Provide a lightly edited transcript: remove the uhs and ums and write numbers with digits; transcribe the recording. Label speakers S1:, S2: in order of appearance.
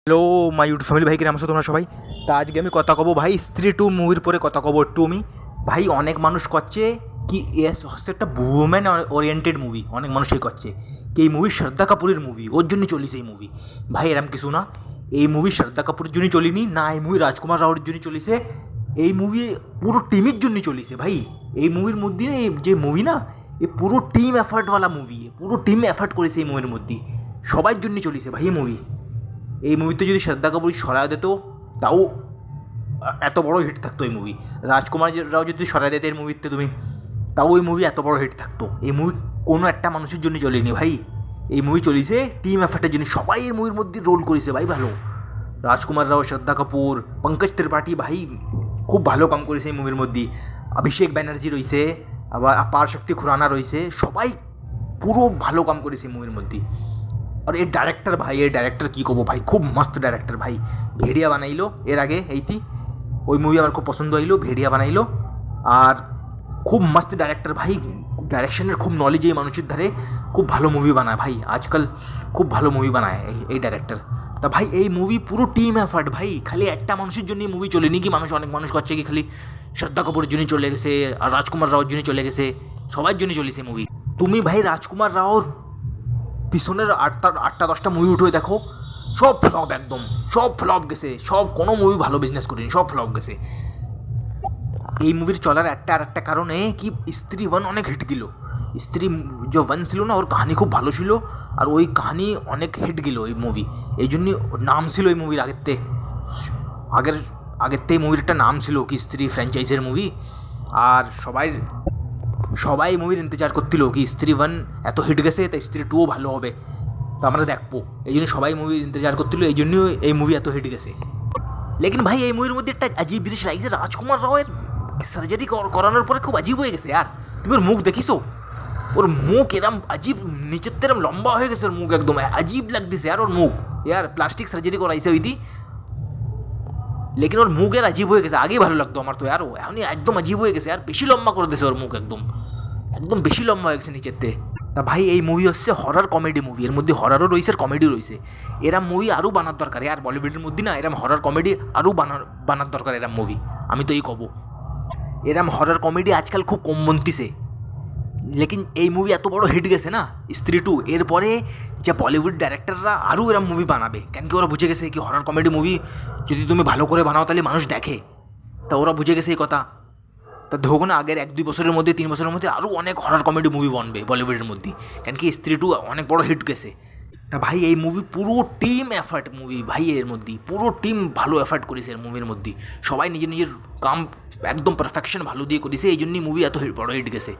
S1: Hello my YouTube family ভাই কেমন আছো তোমরা সবাই। তা আজকে আমি কথা কব ভাই স্ত্রী টু মুভির পরে কথা কব একটু আমি। ভাই অনেক মানুষ করছে কি এস হচ্ছে একটা উমেন ওরিয়েন্টেড মুভি, অনেক মানুষই করছে কি এই মুভি শ্রদ্ধা কাপুরের মুভি, ওর জন্য চলিছে এই মুভি। ভাই এরম কিছু না, এই মুভি শ্রদ্ধা কাপুরের জন্য চলিনি না, এই মুভি রাজকুমার রাওর জন্য চলিছে, এই মুভি পুরো টিমের জন্য চলিছে ভাই। এই মুভির মধ্যে এই যে মুভি না, এ পুরো টিম এফার্টওয়ালা মুভি, পুরো টিম এফার্ট করেছে এই মুভির মধ্যে, সবার জন্য চলিছে ভাই এই মুভি। এই মুভিতে যদি শ্রদ্ধা কাপুর সরায় দিত তাও এত বড় হিট থাকতো এই মুভি। রাজকুমার রাও যদি সরাই দিতে এর মুভিতে তুমি, তাও ওই মুভি এত বড় হিট থাকতো। এই মুভি কোনো একটা মানুষের জন্য চলেনি ভাই, এই মুভি চলেছে টিম এফার্টের জন্য, সবাই এই মুভির মধ্যে রোল করেছে ভাই ভালো। রাজকুমার রাও, শ্রদ্ধা কাপুর, পঙ্কজ ত্রিপাঠী ভাই খুব ভালো কাম করেছে এই মুভির মধ্যে। অভিষেক ব্যানার্জি রয়েছে, আবার আপার শক্তি খুরানা রয়েছে, সবাই পুরো ভালো কাম করেছে মুভির মধ্যে। আর এই ডাইরেক্টর ভাই, এই ডাইরেক্টর কী করবো ভাই, খুব মস্ত ডাইরেক্টর ভাই। ভেড়িয়া বানাইলো এর আগে এইটি, ওই মুভি আমার খুব পছন্দ হইলো, ভেড়িয়া বানাইলো। আর খুব মস্ত ডাইরেক্টর ভাই, ডাইরেকশনের খুব নলেজ এই মানুষের ধারে, খুব ভালো মুভি বানায় ভাই, আজকাল খুব ভালো মুভি বানায় এই ডাইরেক্টর। তা ভাই এই মুভি পুরো টিম এফার্ট ভাই, খালি একটা মানুষের জন্যই মুভি চলেনি কি, মানুষ অনেক মানুষ করছে কি খালি শ্রদ্ধা কাপুরের জন্য চলে গেছে আর রাজকুমার রাওর জন্য চলে গেছে, সবার জন্য চলেছে মুভি। তুমি ভাই রাজকুমার রাওর পিছনের 8টা 10টা মুভি উঠে দেখো, সব ফ্লপ, একদম সব ফ্লপ গেছে, সব কোনো মুভি ভালো বিজনেস করেনি, সব ফ্লপ গেছে। এই মুভির চলার একটা কারণে কি স্ত্রী 1 অনেক হিট গেল। স্ত্রী যে 1 ছিল না, ওর কাহিনী খুব ভালো ছিল, আর ওই কাহিনী অনেক হিট গেল এই মুভি, এই জন্যই নাম ছিল এই মুভির আগের এই মুভির একটা নাম ছিল কি স্ত্রী ফ্র্যাঞ্চাইজের মুভি। আর সবাই মুভির ইন্তজার করছিল কি স্ত্রী 1 এত হিট গেছে, তাই স্ত্রী 2ও ভালো হবে, তো আমরা দেখবো, এই জন্য সবাই মুভির ইন্তজার করছিল, এই জন্যই এই মুভি এত হিট গেছে। লেকিন ভাই এই মুভির মধ্যে একটা আজীব জিনিস লাগছে, রাজকুমার রাওয়ের সার্জারি করানোর পরে খুব আজীব হয়ে গেছে আর। তুমি ওর মুখ দেখিছো, ওর মুখ এরম আজীব নিচের এরম লম্বা হয়ে গেছে, ওর মুখ একদম আজীব লাগতেছে আর ওর মুখ, ইয়ার প্লাস্টিক সার্জারি করাইছে ওইদি, লেকিন ওর মুখ এর আজীব হয়ে গেছে। আগেই ভালো লাগতো আমার তো আর, এমনি একদম আজীব হয়ে গেছে আর, বেশি লম্বা করে দিয়েছে ওর মুখ, একদম একদম বেশি লম্বা হয়ে গেছে নিচেতে। তা ভাই এই মুভি হচ্ছে হরর কমেডি মুভি, এর মধ্যে হররও রয়েছে আর কমেডি রয়েছে। এরম মুভি আরও বানার দরকার, আর বলিউডের মধ্যে না এরম হরর কমেডি আরও বানার দরকার এরম মুভি, আমি তো এই কব। এরম হরর কমেডি আজকাল খুব কম বনতিছে, লেকিন এই মুভি এত বড় হিট গেছে না স্ত্রী 2, এরপরে যে বলিউড ডাইরেক্টররা আরও এরম মুভি বানাবে, কেন কি ওরা বুঝে গেছে কি হরর কমেডি মুভি যদি তুমি ভালো করে বানাও তাহলে মানুষ দেখে, তা ওরা বুঝে গেছে এই কথা। তা ধোকো না আগের 1-2 বছরের মধ্যে 3 বছরের মধ্যে আরও অনেক হরর কমেডি মুভি বানবে বলিউডের মধ্যে, কেন কি স্ত্রী 2 অনেক বড় হিট গেছে। তা ভাই এই মুভি পুরো টিম এফার্ট মুভি ভাই, এর মধ্যে পুরো টিম ভালো এফার্ট করেছে এর মুভির মধ্যে, সবাই নিজের কাম একদম পারফেকশন ভালো দিয়ে করেছে, এই জন্যই মুভি এত বড় হিট গেছে।